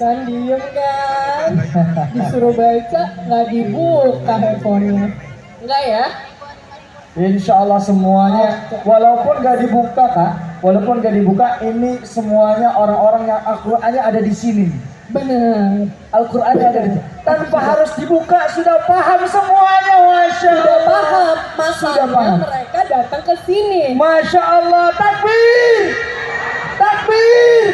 Kan diem kan? Disuruh baca nggak dibuka handphonenya. Enggak ya? Insya Allah semuanya, walaupun gak dibuka kak, walaupun gak dibuka, ini semuanya orang-orang yang Al-Qur'annya ada di sini. Benar. Al-Qur'annya ada di sini. Tanpa harus dibuka sudah paham semuanya, masya Sudah Allah. paham. Sudah Makanya paham. mereka datang ke sini. Masya Allah, takbir, takbir.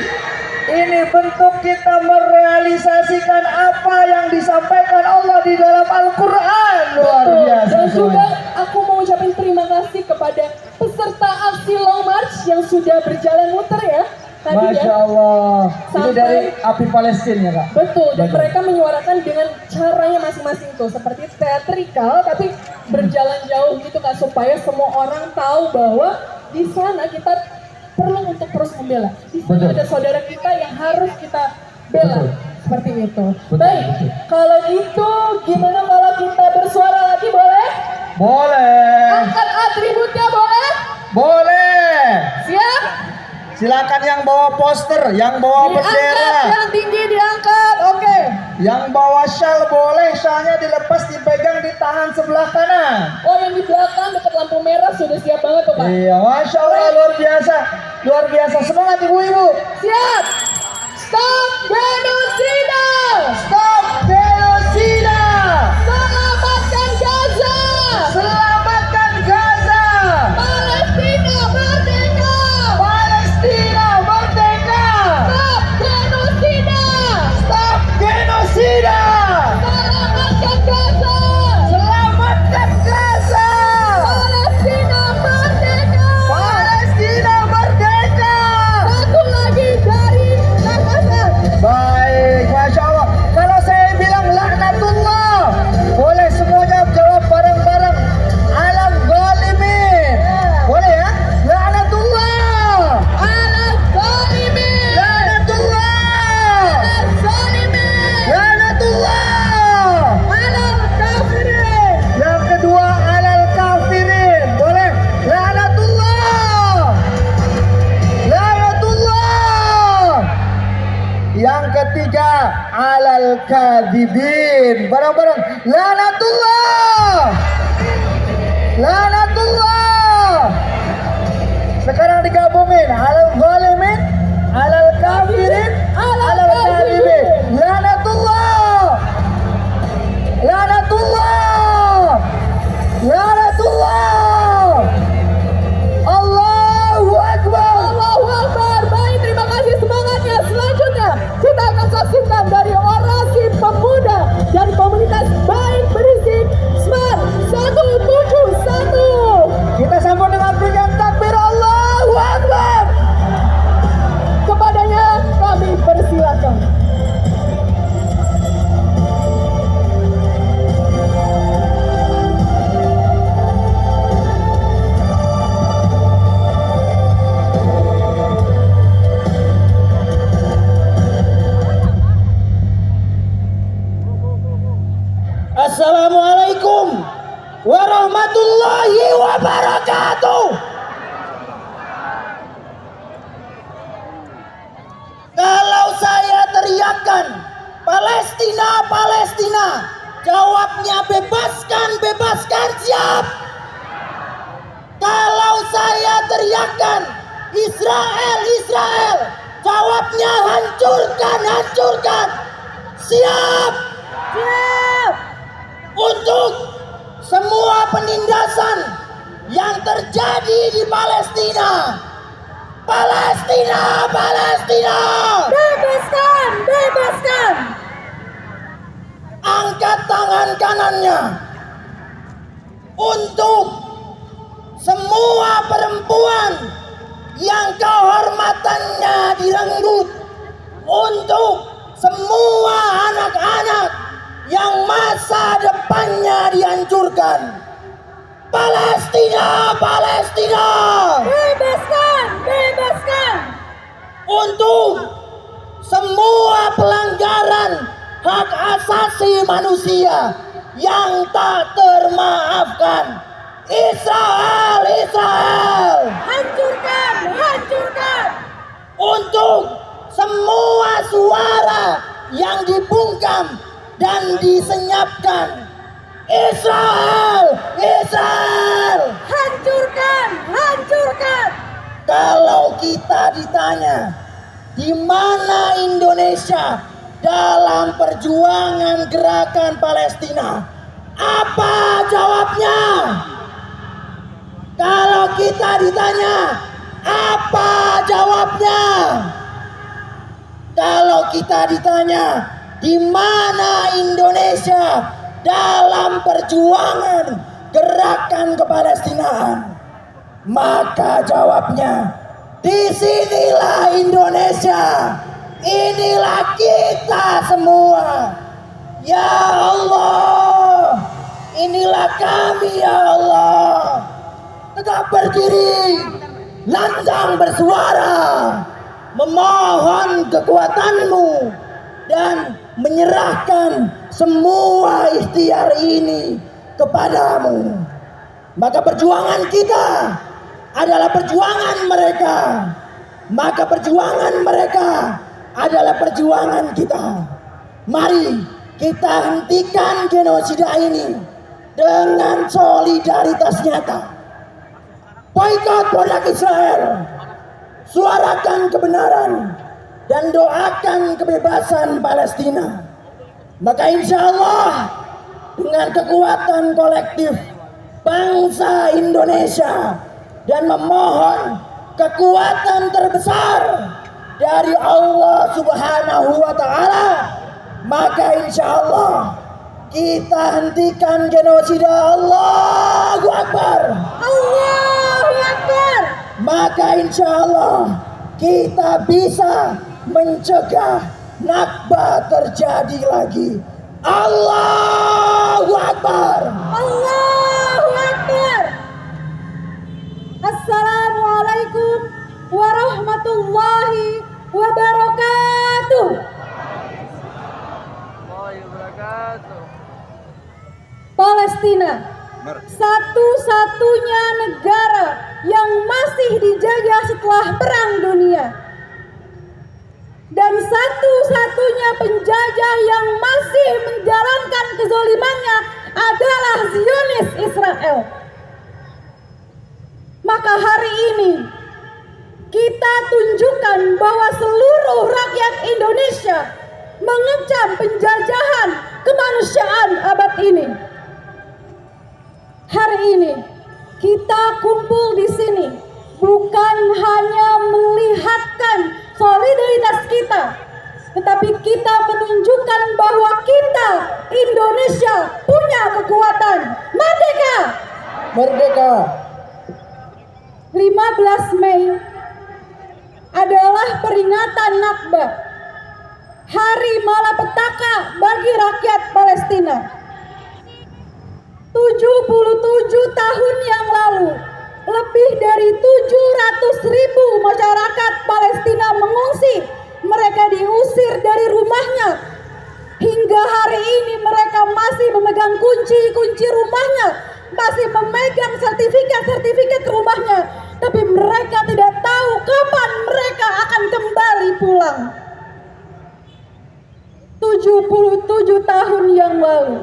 Ini bentuk kita merealisasikan apa yang disampaikan Allah di dalam Al-Quran. Luar Betul. biasa. Dan juga semuanya. aku mau ucapin terima kasih kepada peserta aksi Long March yang sudah berjalan muter ya. Tadi Masya ya. Allah. Ini Sampai- dari api Palestina ya kak. Betul, dan Betul. mereka menyuarakan dengan caranya masing-masing tuh, seperti teatrikal tapi berjalan jauh gitu kan, supaya semua orang tahu bahwa di sana kita perlu untuk terus membela. Di sana Betul. ada saudara kita yang harus kita bela. Betul. Seperti itu. Betul, Baik, betul. kalau gitu gimana kalau kita bersuara lagi, boleh? Boleh. Angkat atributnya, boleh? Boleh. Siap? Silakan yang bawa poster, yang bawa Diangkat, bendera, yang tinggi diangkat. Oke. yang bawa shawl boleh, shawlnya dilepas dipegang di tangan sebelah kanan. Oh, yang di belakang dekat lampu merah sudah siap banget tuh, Pak. Iya, masya Allah, luar biasa, luar biasa. Semangat ibu-ibu. Siap. Stop genosida. Stop genosida. Selamatkan Gaza. Selamatkan Gaza. Palestina merdeka. Palestina merdeka. Stop genosida. Stop genosida. Selamatkan Gaza. Selamatkan Gaza. Palestina merdeka. Palestina merdeka. Satu lagi dari Makassar. Baik, masya Allah. Kalau saya bilang laknatullah, boleh semuanya jawab bareng-bareng. Alam zalimin. Boleh ya? Laknatullah. Alas zalimin. Laknatullah. Alas zalimin. Laknatullah. Alas kafirin. Yang kedua alal kafirin. Boleh? Laknatullah. Laknatullah. Yang ketiga alal kadibin. Bareng-bareng. Laknatullah. Laknatullah. Sekarang digabungin. Alal zalimin, alal kafirin, alal kadibin. Laknatullah. Laknatullah. Laknatullah. Allahu Akbar. Allahu Akbar. Baik, terima kasih semangatnya. Selanjutnya kita akan saksikan dari orasi pemuda dari komunitas Baik Berisik Smart 171. Kita sambut dengan berikan takbir Allahu Akbar. Kepadanya kami persilakan. Assalamualaikum warahmatullahi wabarakatuh. Kalau saya teriakkan Palestina, Palestina, jawabnya bebaskan, bebaskan, siap. Kalau saya teriakkan Israel, Israel, jawabnya hancurkan, hancurkan, siap. Siap. Untuk semua penindasan yang terjadi di Palestina. Palestina, Palestina. Bebaskan, bebaskan. Angkat tangan kanannya. Untuk semua perempuan yang kehormatannya direnggut. Untuk semua anak-anak yang masa depannya dihancurkan. Palestina, Palestina. Bebaskan, bebaskan. Untuk semua pelanggaran hak asasi manusia yang tak termaafkan. Israel, Israel. Hancurkan, hancurkan. Untuk semua suara yang dibungkam dan disenyapkan. Israel, Israel, Hancurkan, hancurkan. Kalau kita ditanya di mana Indonesia dalam perjuangan gerakan Palestina, apa jawabnya? Kalau kita ditanya apa jawabnya? Kalau kita ditanya di mana Indonesia dalam perjuangan gerakan kepalestinaan, maka jawabnya, disinilah Indonesia, inilah kita semua. Ya Allah, inilah kami ya Allah. Tetap berdiri, lantang bersuara, memohon kekuatanmu dan menyerahkan semua ikhtiar ini kepadamu. Maka perjuangan kita adalah perjuangan mereka, maka perjuangan mereka adalah perjuangan kita. Mari kita hentikan genosida ini dengan solidaritas nyata. Boikot produk Israel, suarakan kebenaran dan doakan kebebasan Palestina. Maka insya Allah dengan kekuatan kolektif bangsa Indonesia dan memohon kekuatan terbesar dari Allah Subhanahu wa Ta'ala, maka insya Allah kita hentikan genosida. Allahu Akbar, Allahu Akbar. maka insya Allah kita bisa mencegah Nakba terjadi lagi. Allahu Akbar, Allahu Akbar. Assalamualaikum warahmatullahi wabarakatuh. Palestina, satu-satunya negara yang masih dijajah setelah Perang Dunia, dan satu-satunya penjajah yang masih menjalankan kezalimannya adalah Zionis Israel. Maka hari ini kita tunjukkan bahwa seluruh rakyat Indonesia mengecam penjajahan kemanusiaan abad ini. Hari ini kita kumpul di sini bukan hanya melihatkan solidaritas kita, tetapi kita menunjukkan bahwa kita Indonesia punya kekuatan. Merdeka! merdeka. 15 Mei adalah peringatan Nakba, hari malapetaka bagi rakyat Palestina. 77 tahun yang lalu, lebih dari 700.000 masyarakat Palestina mengungsi. Mereka diusir dari rumahnya. Hingga hari ini mereka masih memegang kunci-kunci rumahnya, masih memegang sertifikat-sertifikat rumahnya. Tapi mereka tidak tahu kapan mereka akan kembali pulang. 77 tahun yang lalu,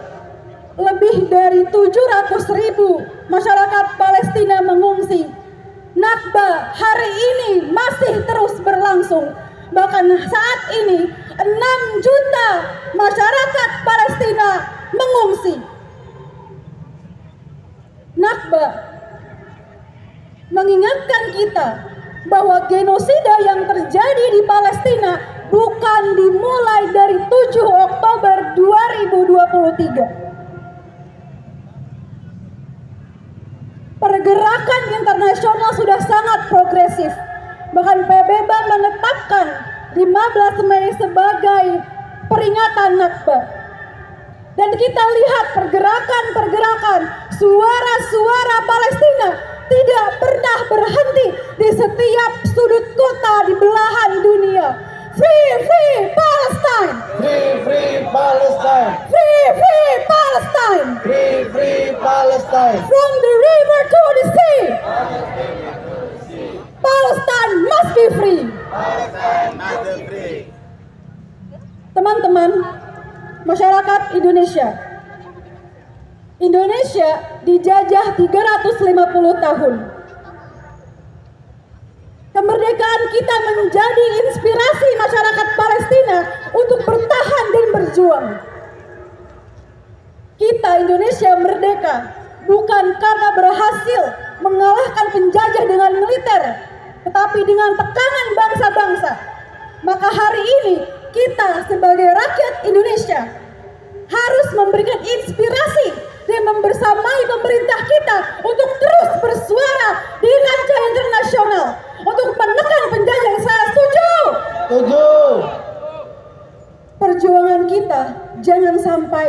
lebih dari 700.000 masyarakat Palestina mengungsi. Nakba hari ini masih terus berlangsung. Bahkan saat ini 6 juta masyarakat Palestina mengungsi. Nakba mengingatkan kita bahwa genosida yang terjadi di Palestina bukan dimulai dari 7 Oktober 2023. Pergerakan internasional sudah sangat progresif. Bahkan PBB menetapkan 15 Mei sebagai peringatan Nakba. Dan kita lihat pergerakan-pergerakan, suara-suara Palestina tidak pernah berhenti di setiap sudut kota di belahan dunia. Free, free Palestine! Free, free Palestine! Free, free Palestine! Free, free Palestine! From the river to the sea! Palestine must be free! Teman-teman teman-teman masyarakat Indonesia. Indonesia dijajah 350 tahun. Kemerdekaan kita menjadi inspirasi masyarakat Palestina untuk bertahan dan berjuang. Kita Indonesia merdeka bukan karena berhasil mengalahkan penjajah dengan militer, tetapi dengan tekanan bangsa-bangsa. Maka hari ini kita sebagai rakyat Indonesia harus memberikan inspirasi dan membersamai pemerintah kita untuk terus bersuara di kancah internasional untuk menekan penjajah. Saya setuju. Setuju. Perjuangan kita jangan sampai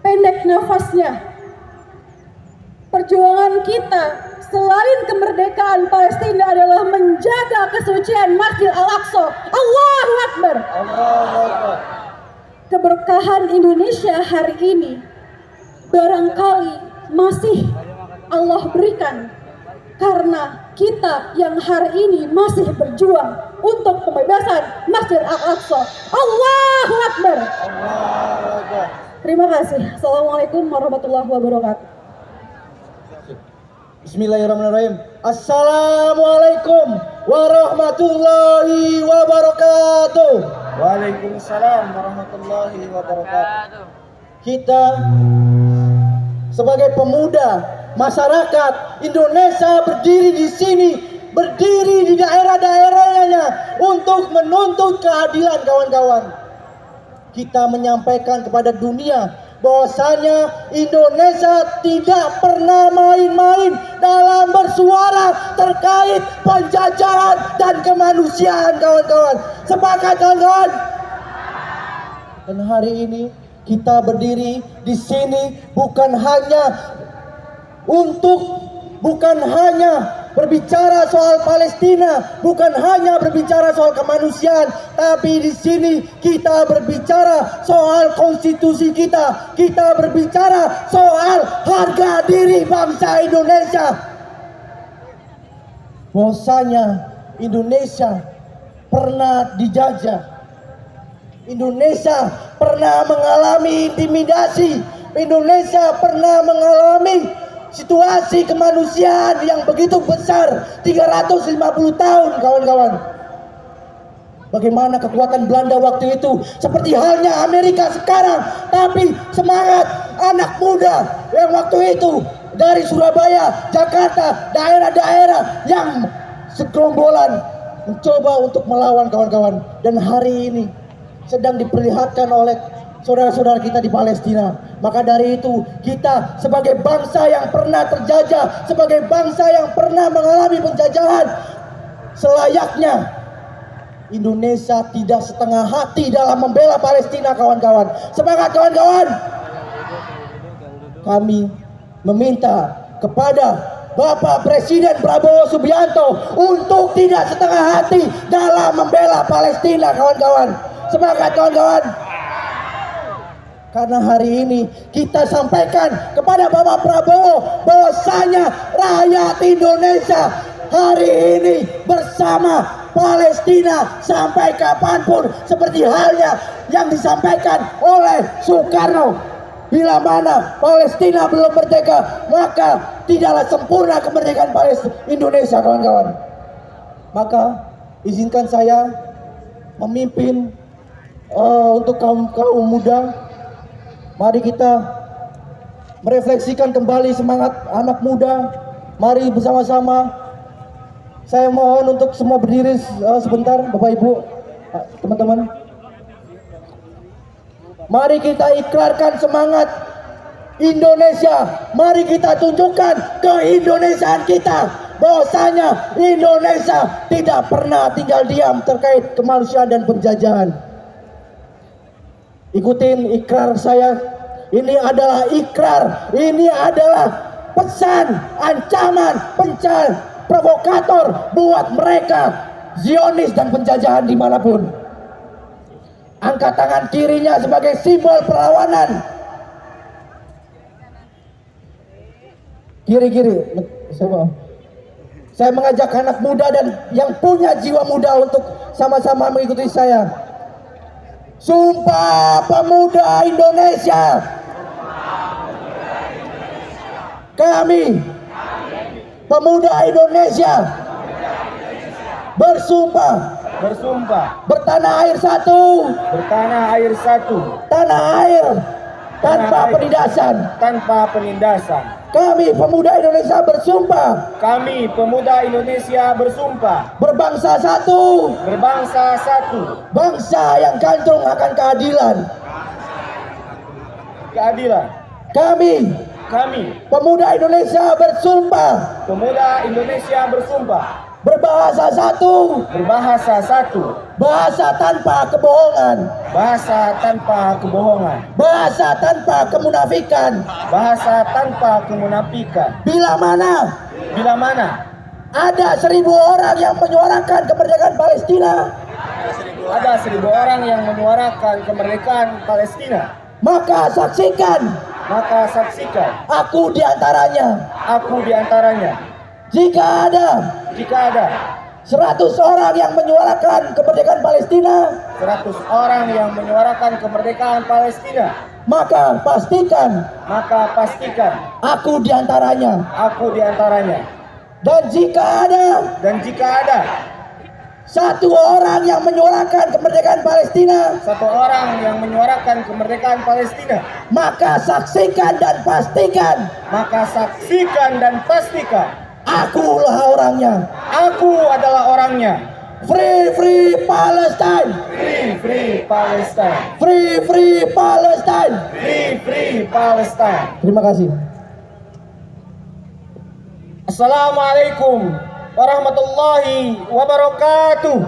pendek nafasnya. Perjuangan kita selain kemerdekaan Palestina adalah menjaga kesucian Masjid Al-Aqsa. Allahu Akbar. Allahu Akbar. Keberkahan Indonesia hari ini barangkali masih Allah berikan karena kita yang hari ini masih berjuang untuk pembebasan Masjid Al-Aqsa. Allahu Akbar. Allahu Akbar. Terima kasih. Assalamualaikum warahmatullahi wabarakatuh. Bismillahirrahmanirrahim. Assalamualaikum warahmatullahi wabarakatuh. Waalaikumsalam warahmatullahi wabarakatuh. Kita sebagai pemuda masyarakat Indonesia berdiri di sini, berdiri di daerah-daerahnya untuk menuntut keadilan, kawan-kawan. Kita menyampaikan kepada dunia bahwasanya Indonesia tidak pernah main-main dalam bersuara terkait penjajahan dan kemanusiaan, kawan-kawan. Sepakat, kawan-kawan? Dan hari ini kita berdiri di sini bukan hanya berbicara soal Palestina, bukan hanya berbicara soal kemanusiaan, tapi di sini kita berbicara soal konstitusi kita. Kita berbicara soal harga diri bangsa Indonesia. Bahwasanya Indonesia pernah dijajah. Indonesia pernah mengalami intimidasi. Indonesia pernah mengalami situasi kemanusiaan yang begitu besar, 350 tahun, kawan-kawan. Bagaimana kekuatan Belanda waktu itu, seperti halnya Amerika sekarang. Tapi semangat anak muda yang waktu itu dari Surabaya, Jakarta, daerah-daerah yang segerombolan mencoba untuk melawan, kawan-kawan. Dan hari ini sedang diperlihatkan oleh saudara-saudara kita di Palestina. Maka dari itu kita sebagai bangsa yang pernah terjajah, sebagai bangsa yang pernah mengalami penjajahan, selayaknya Indonesia tidak setengah hati dalam membela Palestina, kawan-kawan. Semangat, kawan-kawan. Kami meminta kepada Bapak Presiden Prabowo Subianto untuk tidak setengah hati dalam membela Palestina, kawan-kawan. Semangat, kawan-kawan. Karena hari ini kita sampaikan kepada Bapak Prabowo bahwasanya rakyat Indonesia hari ini bersama Palestina sampai kapanpun, seperti halnya yang disampaikan oleh Soekarno. Bila mana Palestina belum merdeka, maka tidaklah sempurna kemerdekaan Indonesia, kawan-kawan. Maka izinkan saya memimpin untuk kaum muda. Mari kita merefleksikan kembali semangat anak muda. Mari bersama-sama. Saya mohon untuk semua berdiri sebentar, Bapak Ibu, teman-teman. Mari kita ikrarkan semangat Indonesia. Mari kita tunjukkan keindonesiaan kita, bahwasanya Indonesia tidak pernah tinggal diam terkait kemanusiaan dan penjajahan. Ikutin ikrar saya. Ini adalah ikrar. Ini adalah pesan, ancaman, provokator buat mereka Zionis dan penjajahan dimanapun. Angkat tangan kirinya sebagai simbol perlawanan. Kiri-kiri. Saya mengajak anak muda dan yang punya jiwa muda untuk sama-sama mengikuti saya. Sumpah Pemuda Indonesia. Kami Pemuda Indonesia bersumpah bertanah air satu, tanah air tanpa penindasan. Kami Pemuda Indonesia bersumpah berbangsa satu, bangsa yang gandrung akan keadilan. Kami Pemuda Indonesia bersumpah berbahasa satu, bahasa tanpa kebohongan, bahasa tanpa kemunafikan. Bila mana ada 1.000 orang yang menyuarakan kemerdekaan Palestina, maka saksikan aku di antaranya. Jika ada 100 orang yang menyuarakan kemerdekaan Palestina, maka pastikan aku di antaranya. Dan jika ada 1 orang yang menyuarakan kemerdekaan Palestina, maka saksikan dan pastikan akulah orangnya. Aku adalah orangnya. Free Palestine. Terima kasih. Assalamualaikum warahmatullahi wabarakatuh.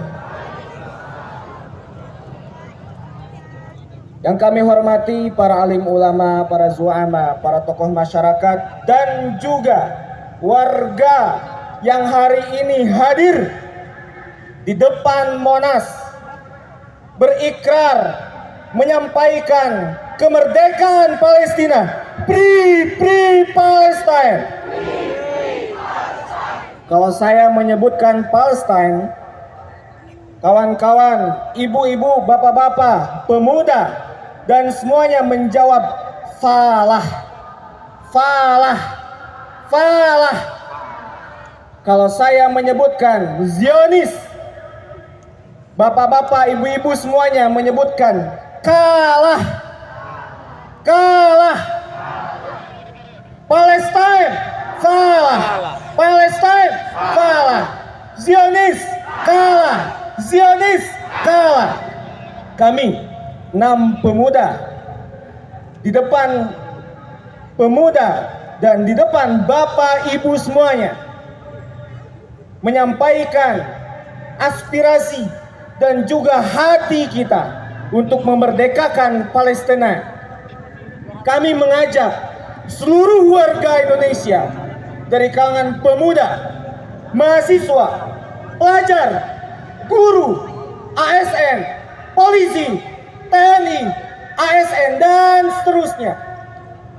Yang kami hormati para alim ulama, para zu'ama, para tokoh masyarakat, dan juga warga yang hari ini hadir di depan Monas berikrar menyampaikan kemerdekaan Palestina. Free Palestine. Kalau saya menyebutkan Palestine, kawan-kawan, ibu-ibu, bapak-bapak, pemuda, dan semuanya menjawab falah. Kalau saya menyebutkan Zionis, bapak-bapak, ibu-ibu semuanya menyebutkan kalah. Palestine kalah. Zionis kalah. Kami 6 pemuda di depan pemuda dan di depan bapak ibu semuanya menyampaikan aspirasi dan juga hati kita untuk memerdekakan Palestina. Kami mengajak seluruh warga Indonesia dari kalangan pemuda, mahasiswa, pelajar, guru, ASN, polisi, TNI, ASN, dan seterusnya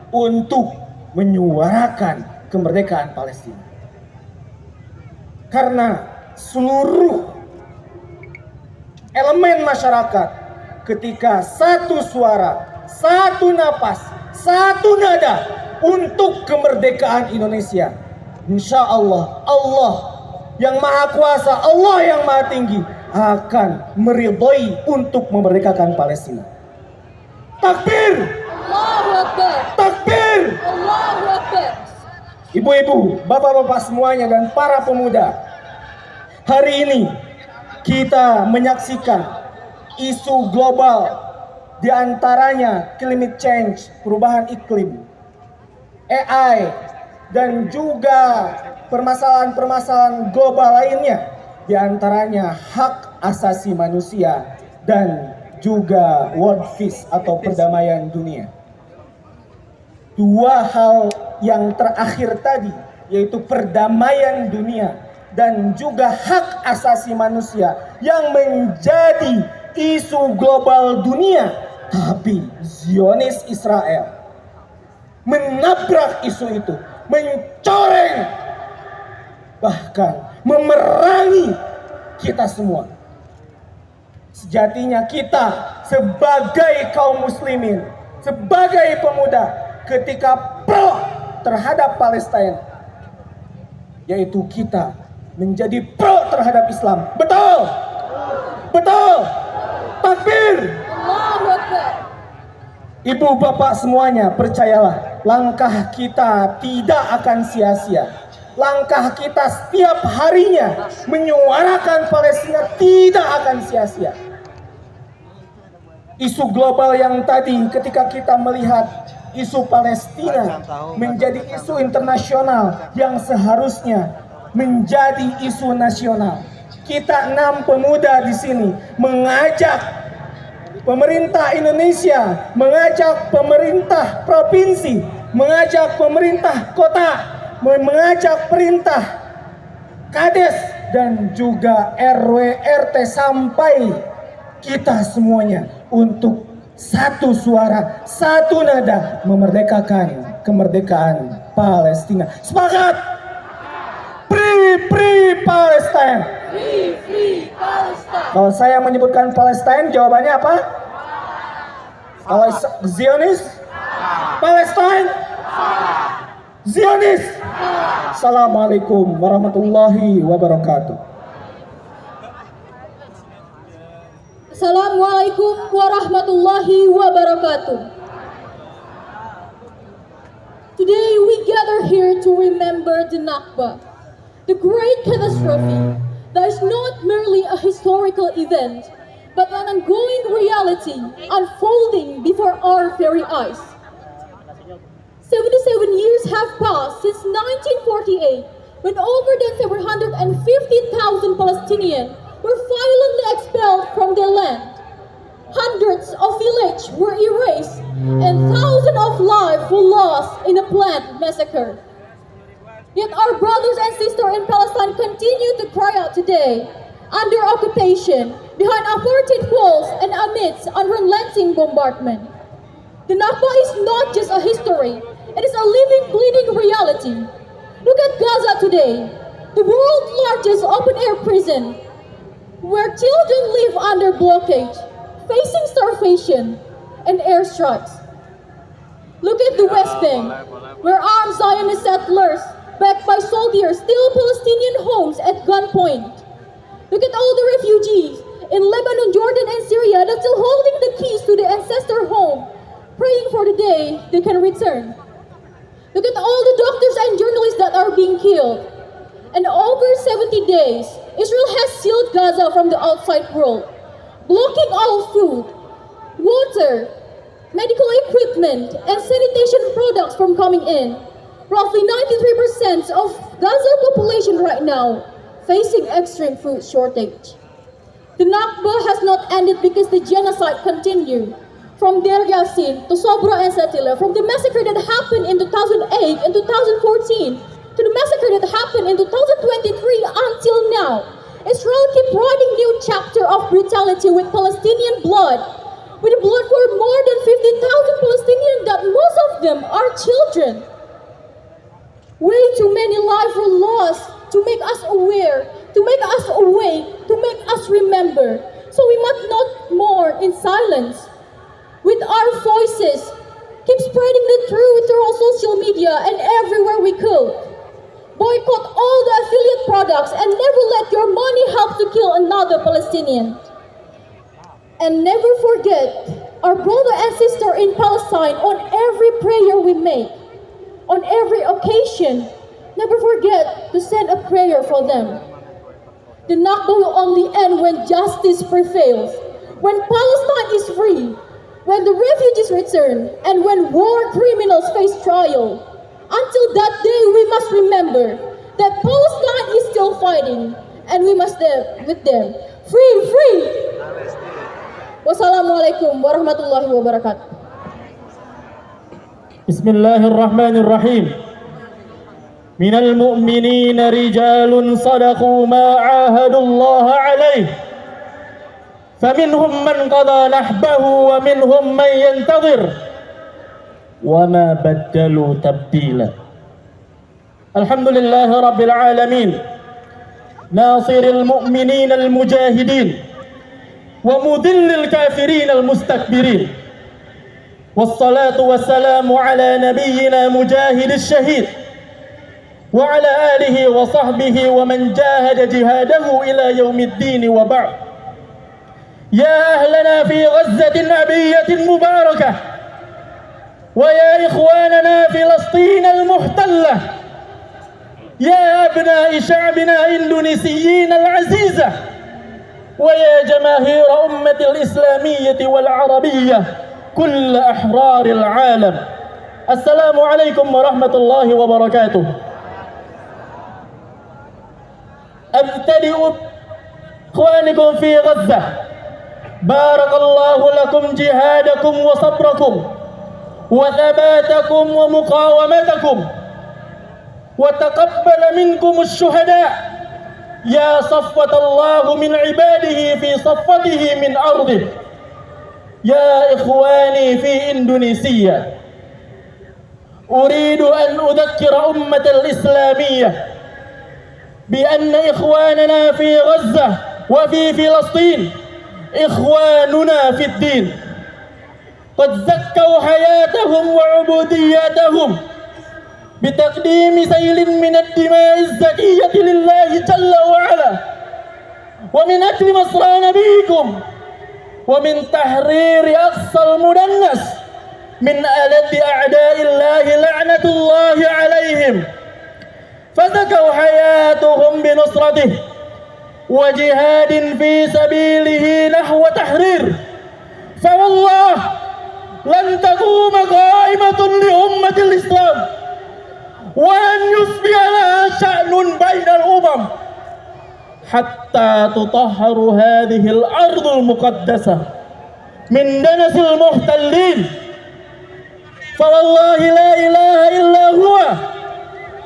untuk menyuarakan kemerdekaan Palestina. Karena seluruh elemen masyarakat ketika satu suara, satu napas, satu nada untuk kemerdekaan Indonesia, insya Allah, Allah yang maha kuasa, Allah yang maha tinggi akan meridhoi untuk memerdekakan Palestina. Takbir! Allahu Akbar. Takbir! Allahu Akbar. Ibu-ibu, bapak-bapak semuanya, dan para pemuda, hari ini kita menyaksikan isu global, diantaranya climate change, perubahan iklim, AI, dan juga permasalahan-permasalahan global lainnya, diantaranya hak asasi manusia dan juga world peace atau perdamaian dunia. 2 hal yang terakhir tadi, yaitu perdamaian dunia dan juga hak asasi manusia yang menjadi isu global dunia, tapi Zionis Israel menabrak isu itu, mencoreng, bahkan memerangi kita semua. Sejatinya kita sebagai kaum muslimin, sebagai pemuda, ketika pro terhadap Palestina, yaitu kita menjadi pro terhadap Islam. Betul? Betul? Takbir! Allahu Akbar. Ibu bapak semuanya, percayalah, langkah kita tidak akan sia-sia. Langkah kita setiap harinya menyuarakan Palestina tidak akan sia-sia. Isu global yang tadi ketika kita melihat isu Palestina menjadi isu internasional yang seharusnya menjadi isu nasional. Kita 6 pemuda di sini mengajak pemerintah Indonesia, mengajak pemerintah provinsi, mengajak pemerintah kota, mengajak perintah Kades dan juga RW RT sampai kita semuanya untuk satu suara, satu nada memerdekakan kemerdekaan Palestina. Sepakat! Free Palestine. Free Palestine. Kalau saya menyebutkan Palestine, jawabannya apa? Kalau Zionis? Palestine? Zionis? Assalamualaikum warahmatullahi wabarakatuh. Assalamualaikum warahmatullahi wabarakatuh. Today we gather here to remember the Nakba, the great catastrophe that is not merely a historical event, but an ongoing reality unfolding before our very eyes. 77 years have passed since 1948, when over than 750,000 Palestinians were violently expelled from their land. Hundreds of villages were erased, and thousands of lives were lost in a planned massacre. Yet our brothers and sisters in Palestine continue to cry out today, under occupation, behind apartheid walls, and amidst unrelenting bombardment. The Nakba is not just a history, it is a living, bleeding reality. Look at Gaza today, the world's largest open-air prison, where children live under blockade, facing starvation and airstrikes. Look at the West Bank, where armed Zionist settlers, backed by soldiers, steal Palestinian homes at gunpoint. Look at all the refugees in Lebanon, Jordan, and Syria that still holding the keys to the ancestor home, praying for the day they can return. Look at all the doctors and journalists that are being killed. And over 70 days, Israel has sealed Gaza from the outside world, blocking all food, water, medical equipment, and sanitation products from coming in. Roughly 93% of Gaza population right now facing extreme food shortage. The Nakba has not ended because the genocide continued. From Deir Yassin to Sabra and Shatila, from the massacre that happened in 2008 and 2014 to the massacre that happened in 2023 until now, Israel keeps writing new chapter of brutality with Palestinian blood, with the blood for more than 50,000 Palestinians that most of them are children. Way too many lives were lost to make us aware, to make us awake, to make us remember. So we must not mourn in silence. With our voices, keep spreading the truth through all social media and everywhere we could. Boycott all the affiliate products and never let your money help to kill another Palestinian. And never forget our brother and sister in Palestine on every prayer we make. On every occasion, never forget to send a prayer for them. The Nakba will only end when justice prevails, when Palestine is free, when the refugees return, and when war criminals face trial. Until that day, we must remember that Palestine is still fighting, and we must stand with them. Free! Wassalamualaikum warahmatullahi wabarakatuh. بسم الله الرحمن الرحيم من المؤمنين رجال صدقوا ما عاهدوا الله عليه فمنهم من قضى نحبه ومنهم من ينتظر وما بدلوا تبديلا الحمد لله رب العالمين ناصر المؤمنين المجاهدين ومذل الكافرين المستكبرين. والصلاة والسلام على نبينا مجاهد الشهيد وعلى آله وصحبه ومن جاهد جهاده إلى يوم الدين. وبعد، يا أهلنا في غزة أبية مباركة، ويا إخواننا فلسطين المحتلة، يا أبناء شعبنا إندونيسيين العزيزة، ويا جماهير أمة الإسلامية والعربية كل أحرار العالم، السلام عليكم ورحمة الله وبركاته. أبتدئ إخوانكم في غزة، بارك الله لكم جهادكم وصبركم وثباتكم ومقاومتكم، وتقبل منكم الشهداء، يا صفوة الله من عباده في صفوته من أرضه. يا إخواني في إندونيسيا، أريد أن أذكر أمة الإسلامية بأن إخواننا في غزة وفي فلسطين إخواننا في الدين، قد زكوا حياتهم وعبودياتهم بتقديم سيل من الدماء الزكية لله جل وعلا، ومن أجل نصر نبيكم، ومن تحرير أقصى المدنس من ألد أعداء الله لعنة الله عليهم، فزكوا حياتهم بنصرته وجهاد في سبيله نحو تحرير. فوالله لن تقوم قائمة لأمة الإسلام ولن يصبح لها شأن بين الأمم حتى تطهر هذه الأرض المقدسة من دنس المحتلين. فوالله لا إله إلا هو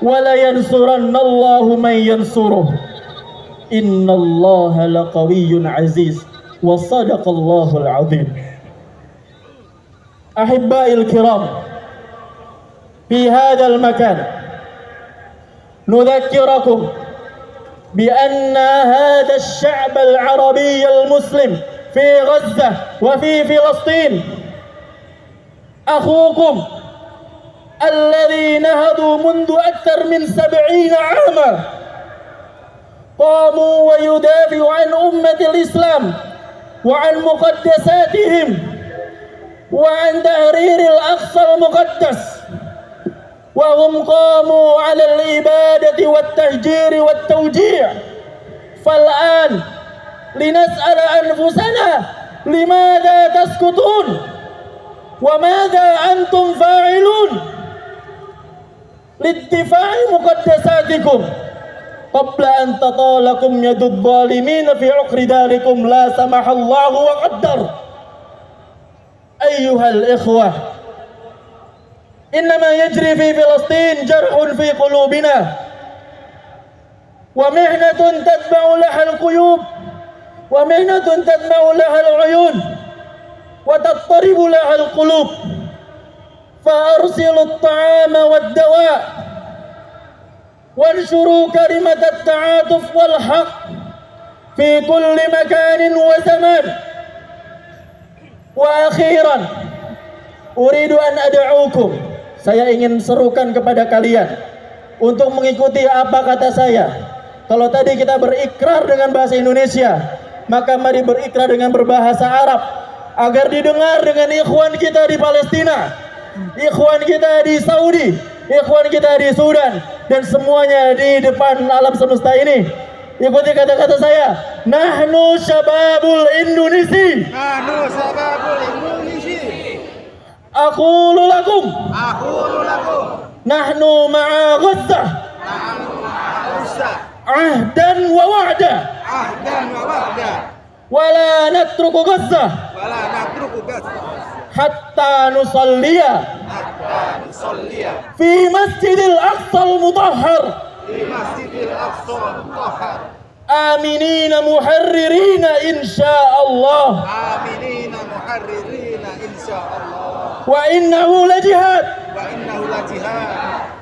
ولينصرن الله من ينصره، إن الله لقوي عزيز، وصدق الله العظيم. أحبائي الكرام، في هذا المكان نذكركم بأن هذا الشعب العربي المسلم في غزة وفي فلسطين أخوكم الذي نهضوا منذ أكثر من 70 عاما، قاموا ويدافعوا عن أمة الإسلام وعن مقدساتهم وعن تحرير الأقصى المقدس، وهم قاموا على الإبادة والتهجير والتوجيع. فالآن لنسأل أنفسنا لماذا تسكتون وماذا أنتم فاعلون للدفاع مقدساتكم قبل أن تطالكم يد الظالمين في عقر داركم لا سمح الله وقدر. أيها الإخوة، إنما يجري في فلسطين جرح في قلوبنا، ومحنة تتبع لها القيوب، ومحنة تتبع لها العيون، وتضطرب لها القلوب. فأرسلوا الطعام والدواء، وانشروا كلمة التعاطف والحق في كل مكان وزمان. وأخيرا أريد أن أدعوكم, saya ingin serukan kepada kalian untuk mengikuti apa kata saya. Kalau tadi kita berikrar dengan bahasa Indonesia, maka mari berikrar dengan berbahasa Arab agar didengar dengan ikhwan kita di Palestina, ikhwan kita di Saudi, ikhwan kita di Sudan, dan semuanya di depan alam semesta ini. Ikuti kata-kata saya. Nahnu syababul Indonesi. Nahnu syababul Indonesi. Aqulu lakum. Nahnu ma'a Ghazzah. Ahdan wa wa'da. Wala natruku Ghazzah. Hatta nusalliya. Fi Masjidil Aqsa al-Mutahhar. آمنين محررين إن شاء الله. وإنه لجهاد.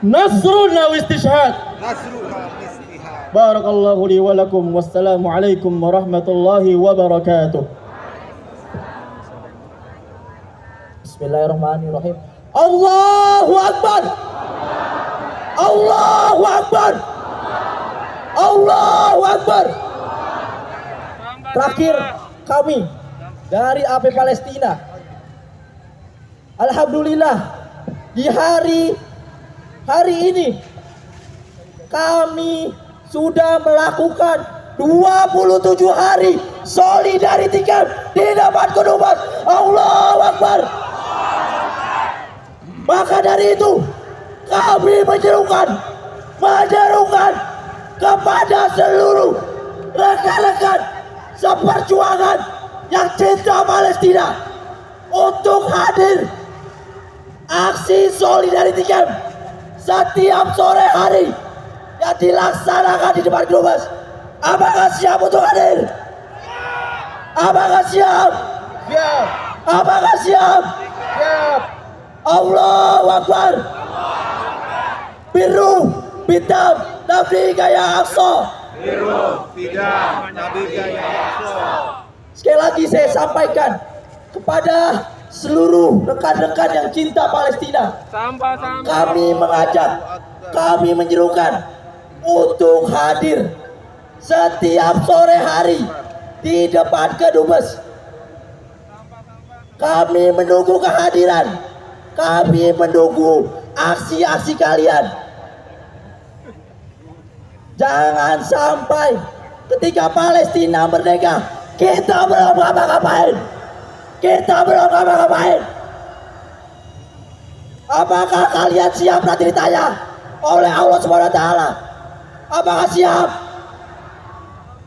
نصر أو استشهاد. بارك الله لي ولكم، والسلام عليكم ورحمة الله وبركاته. Bismillahirrahmanirrahim. Allahu Akbar. Allahu Akbar. Allahu Akbar. Terakhir kami dari AP Palestina, alhamdulillah di hari ini kami sudah melakukan 27 hari solidarity camp di depan Kedubes. Allahu Akbar. Maka dari itu kami menyerukan kepada seluruh rekan-rekan seperjuangan yang cinta Palestina untuk hadir aksi solidarity camp setiap sore hari yang dilaksanakan di depan Kedubes. Apakah siap untuk hadir? Apakah siap? Siap. Apakah siap? Siap. Allahu Akbar. Biru, hitam, Nabi Gaya Aqsa. Biru, tidak, Nabi Gaya Aqsa. Sekali lagi saya sampaikan kepada seluruh rekan-rekan yang cinta Palestina, kami mengajak, kami menyerukan untuk hadir setiap sore hari di depan Kedubes. Kami menunggu kehadiran, kami menunggu aksi-aksi kalian. Jangan sampai ketika Palestina merdeka kita belum ngapa-ngapain. Kita belum ngapa-ngapain. Apakah kalian siap nanti ditanya oleh Allah SWT? Apakah siap?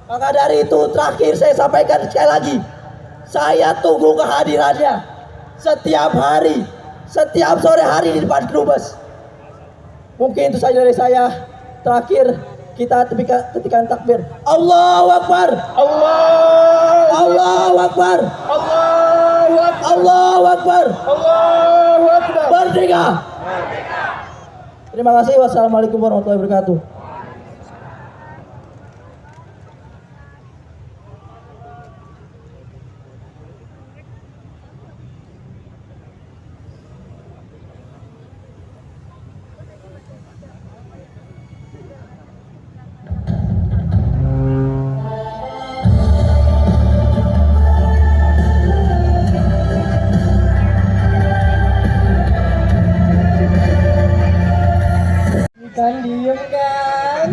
Maka dari itu terakhir saya sampaikan sekali lagi, saya tunggu kehadirannya setiap hari, setiap sore hari di depan Kedubes. Mungkin itu saja dari saya. Terakhir kita ketikan takbir. Allahu Akbar. Allahu Akbar. Allahu Akbar. Allahu Akbar. Merdeka. Terima kasih. Wassalamualaikum warahmatullahi wabarakatuh. Kan diem kan,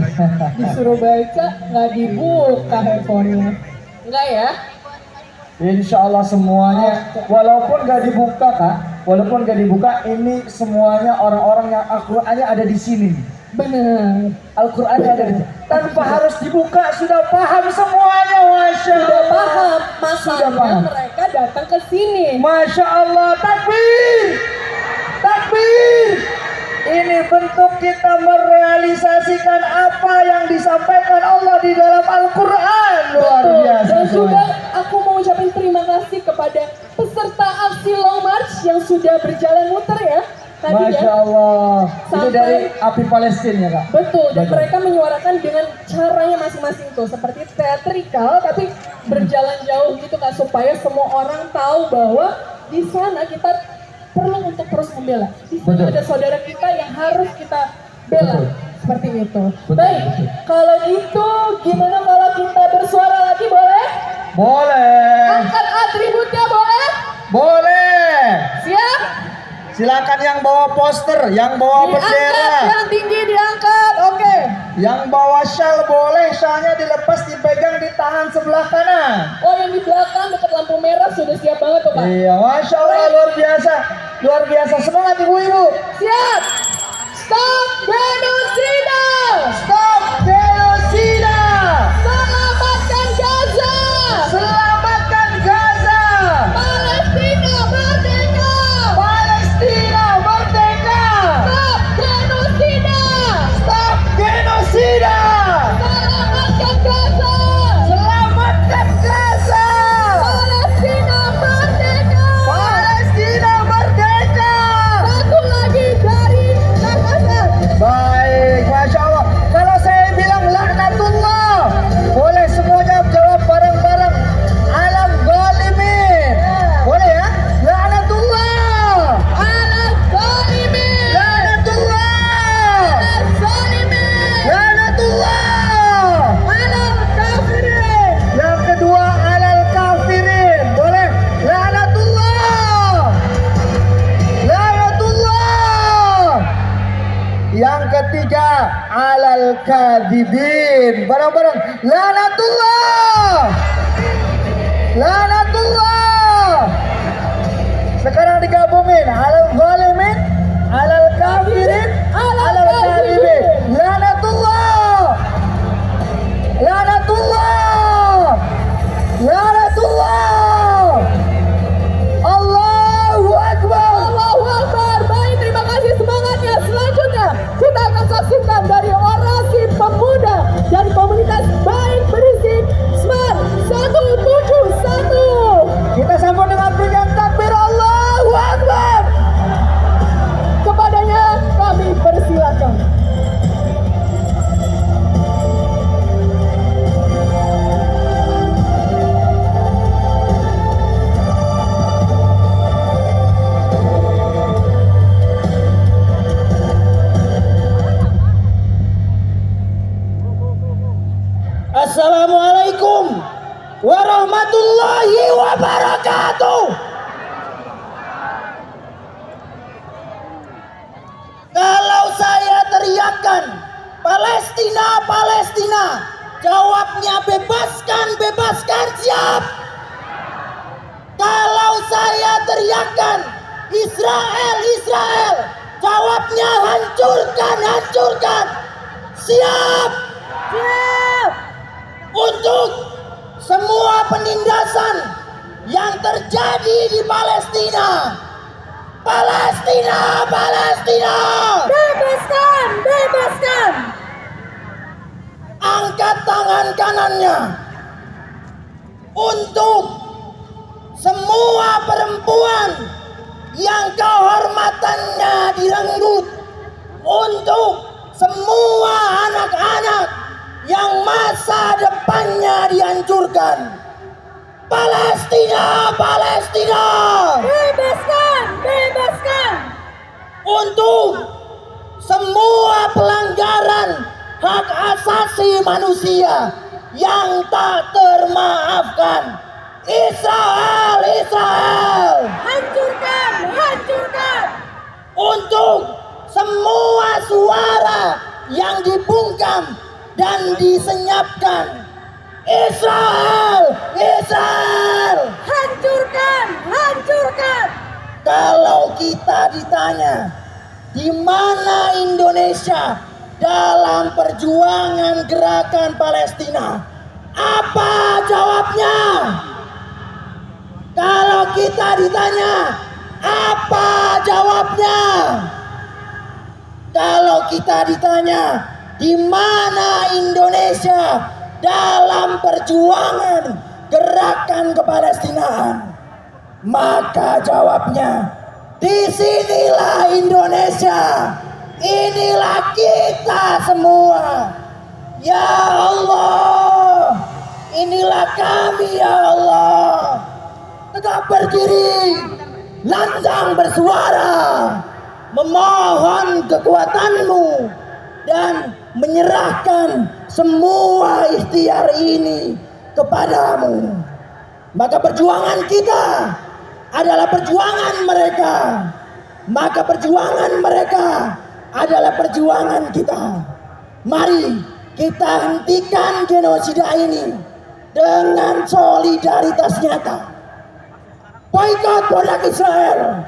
disuruh baca nggak dibuka handphonenya, enggak ya? Insya Allah semuanya, walaupun gak dibuka Kak, walaupun gak dibuka, ini semuanya orang-orang yang Al-Qur'annya ada di sini. Benar. Al-Qur'annya ada di sini. Tanpa harus dibuka sudah paham semuanya, Masya Sudah Allah. paham, Sudah makanya paham. mereka datang ke sini. Masya Allah, takbir, takbir. Ini bentuk kita merealisasikan apa yang disampaikan Allah di dalam Al-Quran. Luar Betul. biasa. Dan juga semuanya. aku mau ucapin terima kasih kepada peserta aksi Long March yang sudah berjalan muter ya tadi Masya ya. Allah. Ini Sampai- dari api Palestina ya Kak. Betul, dan Betul. mereka menyuarakan dengan caranya masing-masing tuh, seperti teatrikal tapi berjalan jauh gitu Kak, supaya semua orang tahu bahwa di sana kita perlu untuk terus membela. Di sana Betul. ada saudara kita yang harus kita bela. Betul. Seperti itu. Betul, Baik, betul. kalau gitu gimana kalau kita bersuara lagi, boleh? Boleh. Angkat atributnya, boleh? Boleh. Siap? Silakan yang bawa poster, yang bawa Diangkat, bendera, yang tinggi diangkat. Oke. yang bawa syal boleh, syalnya dilepas dipegang di tangan sebelah kanan. Oh, yang di belakang dekat lampu merah sudah siap banget tuh Pak. Iya, Masya Allah, luar biasa. Luar biasa, semangat ibu-ibu. Siap. Stop genosida. Stop genosida. Selamatkan Gaza. Selamatkan Gaza. Palestina merdeka. Palestina merdeka. Stop genosida. Stop genosida. Selamatkan Gaza. Selamatkan Gaza. Palestina merdeka. Palestina merdeka. Satu lagi dari Makassar. Baik, Masya Allah. Kalau alal kadibin. Bareng-bareng. Lanatullah. Lanatullah. Sekarang digabungin. Alal zalimin, alal kafirin, alal kadibin. Lanatullah. Lanatullah. Lanatullah. Allahu Akbar. Allahu Akbar. Baik, terima kasih semangatnya. Selanjutnya kita akan saksikan dari orasi pemuda dari komunitas Baik Berisik Smart 171. Kita sambut dengan berikan takbir Allahu Akbar. Kepadanya kami persilakan. Assalamualaikum warahmatullahi wabarakatuh. Kalau saya teriakkan Palestina, Palestina, jawabnya bebaskan, bebaskan, siap. Kalau saya teriakkan Israel, Israel, jawabnya hancurkan, hancurkan, siap. Siap. Untuk semua penindasan yang terjadi di Palestina, Palestina, Palestina, bebaskan, bebaskan. Angkat tangan kanannya untuk semua perempuan yang kehormatannya direnggut, untuk semua anak-anak yang masa depannya dihancurkan. Palestina, Palestina, bebaskan, bebaskan. Untuk semua pelanggaran hak asasi manusia yang tak termaafkan. Israel, Israel, hancurkan, hancurkan. Untuk semua suara yang dibungkam dan disenyapkan. Israel, Israel, hancurkan, hancurkan. Kalau kita ditanya di mana Indonesia dalam perjuangan gerakan Palestina, apa jawabnya? Kalau kita ditanya apa jawabnya? Kalau kita ditanya di mana Indonesia dalam perjuangan gerakan kepalestinaan, maka jawabnya, disinilah Indonesia, inilah kita semua. Ya Allah, inilah kami ya Allah. Tegak berdiri, lantang bersuara, memohon kekuatanmu dan menyerahkan semua ikhtiar ini kepadamu. Maka perjuangan kita adalah perjuangan mereka, maka perjuangan mereka adalah perjuangan kita. Mari kita hentikan genosida ini dengan solidaritas nyata. Boikot produk Israel,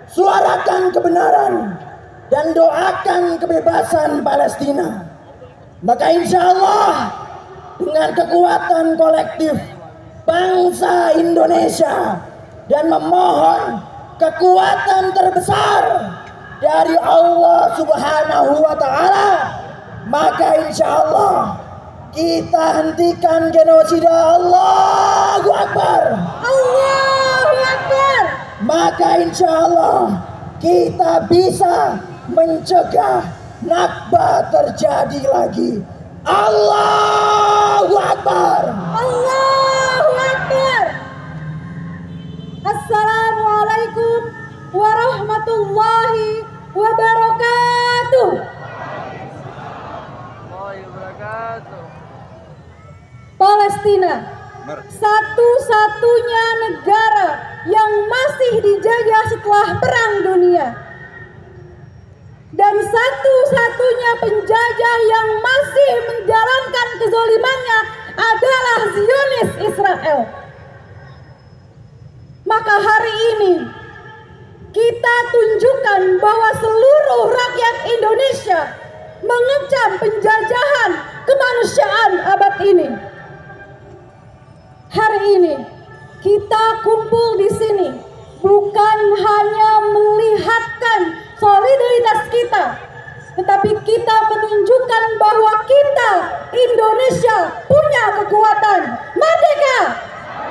suarakan kebenaran dan doakan kebebasan Palestina. Maka insya Allah dengan kekuatan kolektif bangsa Indonesia dan memohon kekuatan terbesar dari Allah Subhanahu wa Ta'ala, maka insya Allah kita hentikan genosida. Allahu Akbar, Allahu Akbar. Maka insya Allah kita bisa mencegah Nakba terjadi lagi. Allahu Akbar, Allahu Akbar. Assalamualaikum warahmatullahi wabarakatuh. Palestina, satu-satunya negara yang masih dijajah setelah Perang Dunia. Dan satu-satunya penjajah yang masih menjalankan kezalimannya adalah Zionis Israel. Maka hari ini kita tunjukkan bahwa seluruh rakyat Indonesia mengecam penjajahan kemanusiaan abad ini. Hari ini kita kumpul di sini bukan hanya melihatkan solidaritas kita, tetapi kita menunjukkan bahwa kita Indonesia punya kekuatan. Merdeka!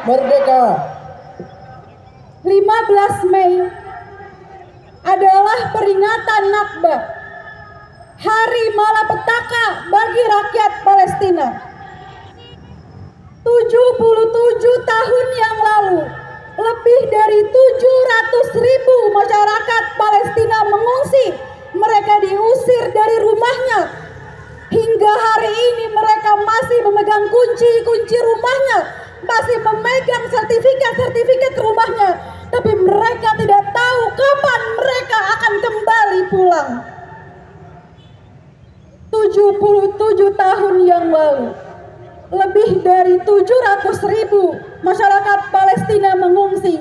Merdeka! 15 Mei adalah peringatan Nakba, hari malapetaka bagi rakyat Palestina. 77 tahun yang lalu, lebih dari 700.000 masyarakat Palestina mengungsi. Mereka diusir dari rumahnya. Hingga hari ini mereka masih memegang kunci-kunci rumahnya, masih memegang sertifikat-sertifikat rumahnya. Tapi mereka tidak tahu kapan mereka akan kembali pulang. 77 tahun yang lalu, lebih dari 700.000 masyarakat Palestina mengungsi.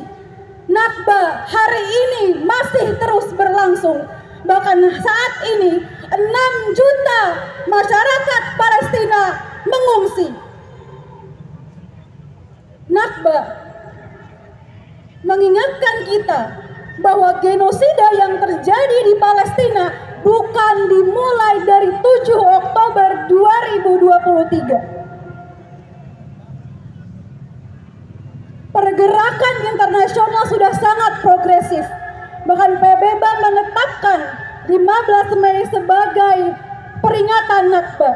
Nakba hari ini masih terus berlangsung. Bahkan saat ini 6 juta masyarakat Palestina mengungsi. Nakba mengingatkan kita bahwa genosida yang terjadi di Palestina bukan dimulai dari 7 Oktober 2023. Pergerakan internasional sudah sangat progresif. Bahkan PBB menetapkan 15 Mei sebagai peringatan Nakba.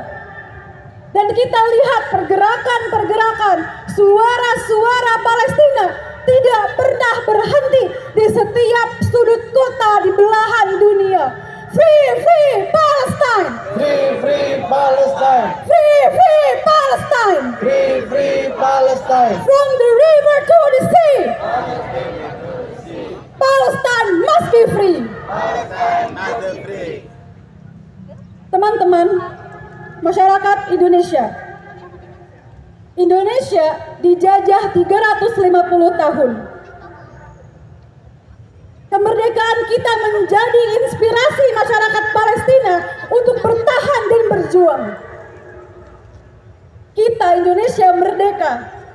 Dan kita lihat pergerakan-pergerakan, suara-suara Palestina tidak pernah berhenti di setiap sudut kota di belahan dunia. Free, free Palestine! Free, free Palestine! Free, free Palestine! Free, free Palestine! From the river to the sea! Palestine must be free! Teman-teman, masyarakat Indonesia. Indonesia dijajah 350 tahun. Kemerdekaan kita menjadi inspirasi masyarakat Palestina untuk bertahan dan berjuang. Kita Indonesia merdeka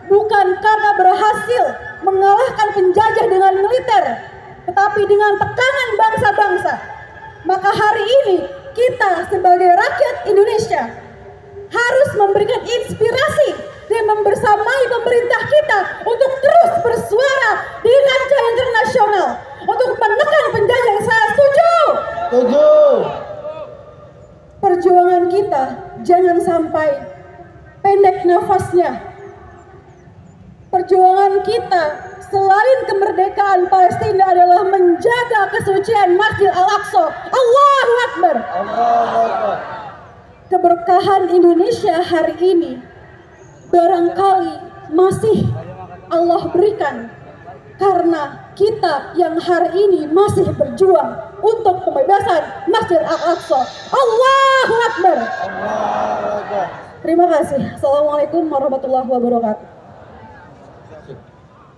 bukan karena berhasil mengalahkan penjajah dengan militer, tetapi dengan tekanan bangsa-bangsa. Maka hari ini kita sebagai rakyat Indonesia harus memberikan inspirasi dan membersamai pemerintah kita untuk terus bersuara di kancah internasional untuk menekan penjajah. Saya setuju. Setuju. Perjuangan kita jangan sampai pendek nafasnya. Perjuangan kita selain kemerdekaan Palestina adalah menjaga kesucian Masjid Al-Aqsa. Allahu Akbar. Allahu Akbar. Keberkahan Indonesia hari ini barangkali masih Allah berikan karena kita yang hari ini masih berjuang untuk pembebasan Masjid Al-Aqsa. Allahu Akbar. Allahu Akbar. Terima kasih. Assalamualaikum warahmatullahi wabarakatuh.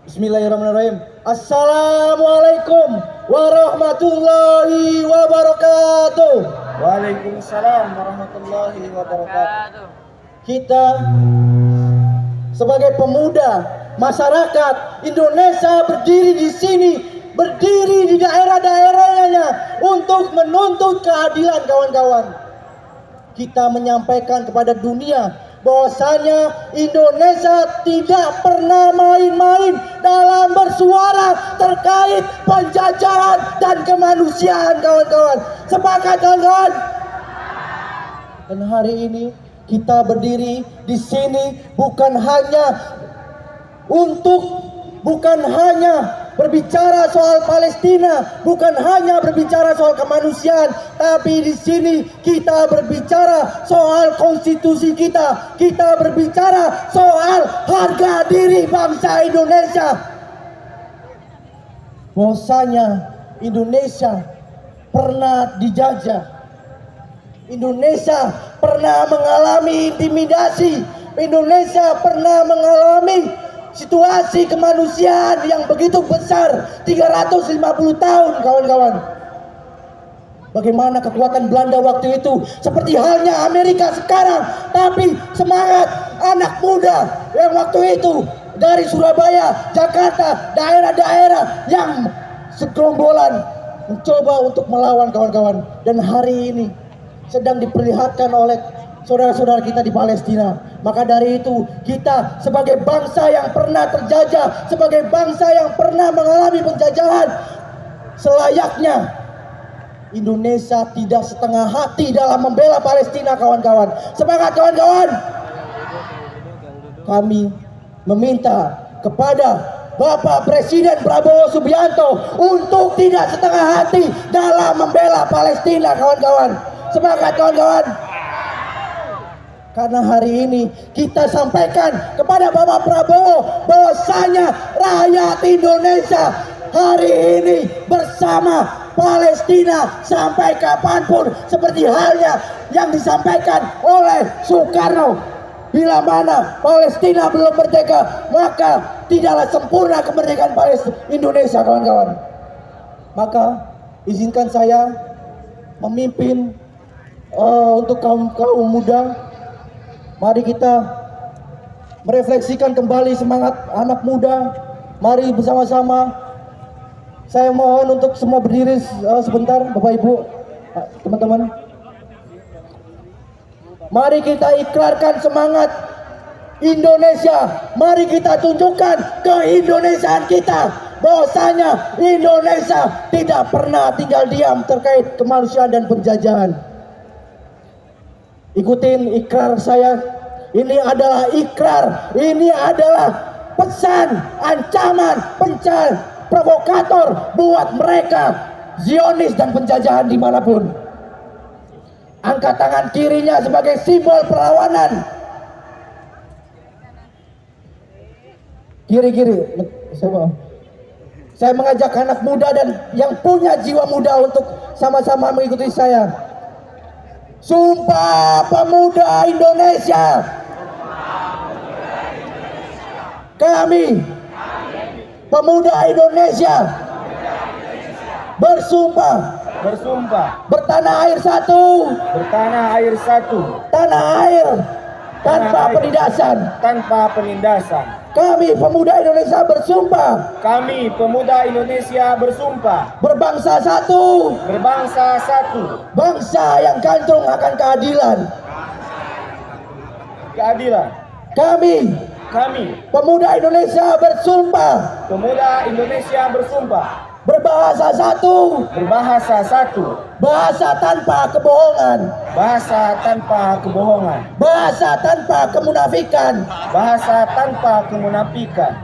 Bismillahirrahmanirrahim. Assalamualaikum warahmatullahi wabarakatuh. Waalaikumsalam warahmatullahi wabarakatuh. Kita sebagai pemuda masyarakat Indonesia berdiri di sini, berdiri di daerah-daerahnya untuk menuntut keadilan, kawan-kawan. Kita menyampaikan kepada dunia bahwasanya Indonesia tidak pernah main-main dalam bersuara terkait penjajahan dan kemanusiaan, kawan-kawan. Sepakat, kawan-kawan? Dan hari ini kita berdiri di sini bukan hanya berbicara soal Palestina, bukan hanya berbicara soal kemanusiaan, tapi di sini kita berbicara soal konstitusi kita. Kita berbicara soal harga diri bangsa Indonesia. Bahwasanya Indonesia pernah dijajah. Indonesia pernah mengalami intimidasi. Indonesia pernah mengalami situasi kemanusiaan yang begitu besar 350 tahun, kawan-kawan. Bagaimana kekuatan Belanda waktu itu seperti halnya Amerika sekarang, tapi semangat anak muda yang waktu itu dari Surabaya, Jakarta, daerah-daerah yang segerombolan mencoba untuk melawan, kawan-kawan. Dan hari ini sedang diperlihatkan oleh saudara-saudara kita di Palestina. Maka dari itu kita sebagai bangsa yang pernah terjajah, sebagai bangsa yang pernah mengalami penjajahan, selayaknya Indonesia tidak setengah hati dalam membela Palestina, kawan-kawan. Semangat, kawan-kawan. Kami meminta kepada Bapak Presiden Prabowo Subianto untuk tidak setengah hati dalam membela Palestina, kawan-kawan. Semangat, kawan-kawan. Karena hari ini kita sampaikan kepada Bapak Prabowo bahwasanya rakyat Indonesia hari ini bersama Palestina sampai kapanpun, seperti halnya yang disampaikan oleh Soekarno. Bila mana Palestina belum merdeka, maka tidaklah sempurna kemerdekaan Palestina Indonesia, kawan-kawan. Maka izinkan saya memimpin untuk kaum muda. Mari kita merefleksikan kembali semangat anak muda. Mari bersama-sama. Saya mohon untuk semua berdiri sebentar, Bapak Ibu, teman-teman. Mari kita ikrarkan semangat Indonesia. Mari kita tunjukkan keindonesiaan kita, bahwasanya Indonesia tidak pernah tinggal diam terkait kemanusiaan dan penjajahan. Ikutin ikrar saya. Ini adalah ikrar. Ini adalah pesan, ancaman, provokator buat mereka Zionis dan penjajahan dimanapun. Angkat tangan kirinya sebagai simbol perlawanan. Kiri-kiri. Saya mengajak anak muda dan yang punya jiwa muda untuk sama-sama mengikuti saya. Sumpah Pemuda Indonesia. Kami Pemuda Indonesia bersumpah bertanah air satu, tanah air tanpa penindasan. Kami Pemuda Indonesia bersumpah berbangsa satu, bangsa yang gandrung akan keadilan. Kami Pemuda Indonesia bersumpah berbahasa satu, bahasa tanpa kebohongan, bahasa tanpa kemunafikan.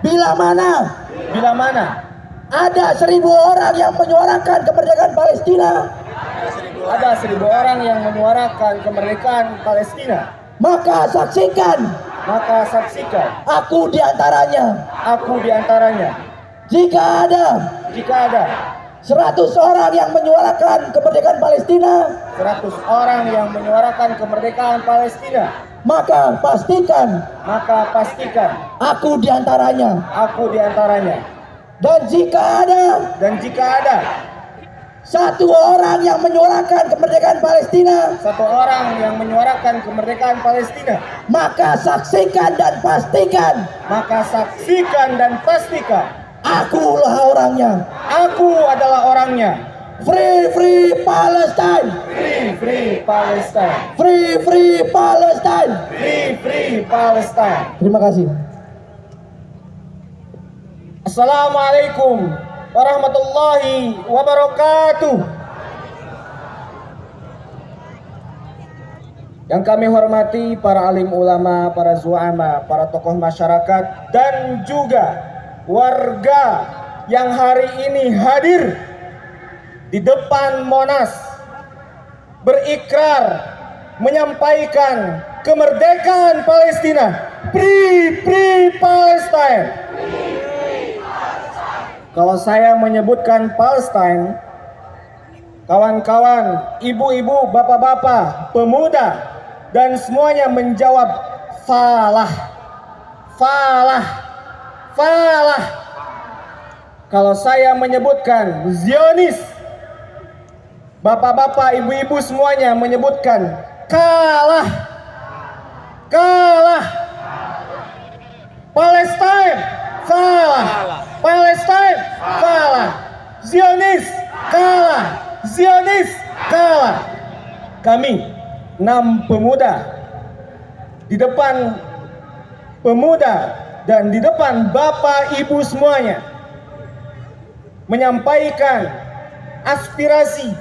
Bila mana ada 1.000 orang yang menyuarakan kemerdekaan Palestina, maka saksikan aku di antaranya. Jika ada 100 orang yang menyuarakan kemerdekaan Palestina, maka pastikan aku di antaranya. Dan jika ada 1 orang yang menyuarakan kemerdekaan Palestina, maka saksikan dan pastikan akulah orangnya. Aku adalah orangnya. Free Palestine. Free Palestine. Free Palestine. Free Palestine. Terima kasih. Assalamualaikum warahmatullahi wabarakatuh. Yang kami hormati para alim ulama, para zu'ama, para tokoh masyarakat, dan juga warga yang hari ini hadir di depan Monas berikrar menyampaikan kemerdekaan Palestina. Free Palestine. Kalau saya menyebutkan Palestine, kawan-kawan, ibu-ibu, bapak-bapak, pemuda, dan semuanya menjawab falah, falah, falah. Kalau saya menyebutkan Zionis, bapak-bapak, ibu-ibu semuanya menyebutkan kalah, kalah. Palestine, kalah. Palestine, kalah. Zionis, kalah. Zionis, kalah. Kami 6 pemuda di depan pemuda dan di depan bapak ibu semuanya menyampaikan aspirasi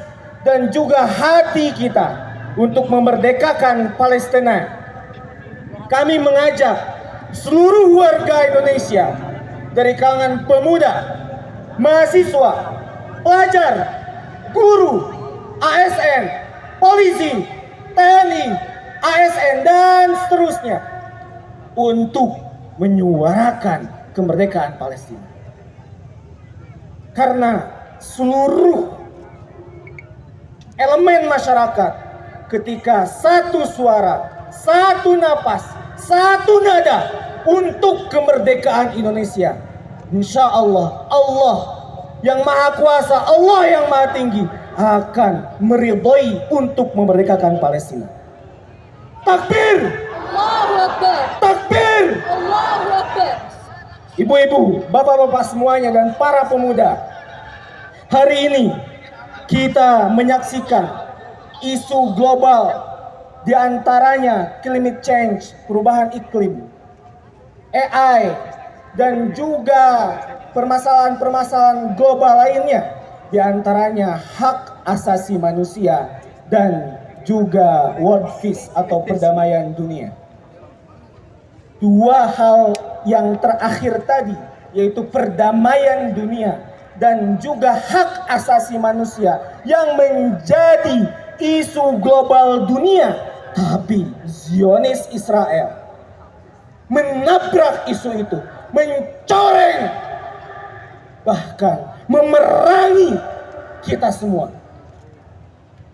dan juga hati kita untuk memerdekakan Palestina. Kami mengajak seluruh warga Indonesia dari kalangan pemuda, mahasiswa, pelajar, guru, ASN, polisi, TNI, ASN, dan seterusnya untuk menyuarakan kemerdekaan Palestina. Karena seluruh elemen masyarakat ketika satu suara, satu napas, satu nada untuk kemerdekaan Indonesia, insya Allah, Allah yang maha kuasa, Allah yang maha tinggi akan meridhoi untuk memerdekakan Palestina. Takbir! Allahu Akbar. Takbir! Allahu Akbar. Ibu-ibu, bapak-bapak semuanya dan para pemuda, hari ini kita menyaksikan isu global, diantaranya climate change, perubahan iklim, AI, dan juga permasalahan-permasalahan global lainnya, diantaranya hak asasi manusia dan juga world peace atau perdamaian dunia. Dua hal yang terakhir tadi, yaitu perdamaian dunia dan juga hak asasi manusia yang menjadi isu global dunia, tapi Zionis Israel menabrak isu itu, mencoreng, bahkan memerangi kita semua.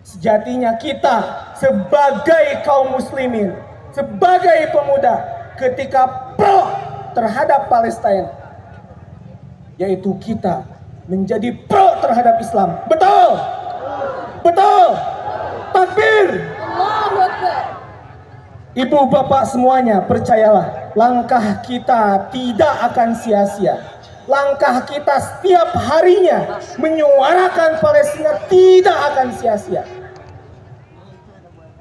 Sejatinya kita sebagai kaum muslimin, sebagai pemuda, ketika pro terhadap Palestina, yaitu kita menjadi pro terhadap Islam. Betul? Betul? Takbir! Allahu Akbar. Ibu bapak semuanya, percayalah, langkah kita tidak akan sia-sia. Langkah kita setiap harinya menyuarakan Palestina tidak akan sia-sia.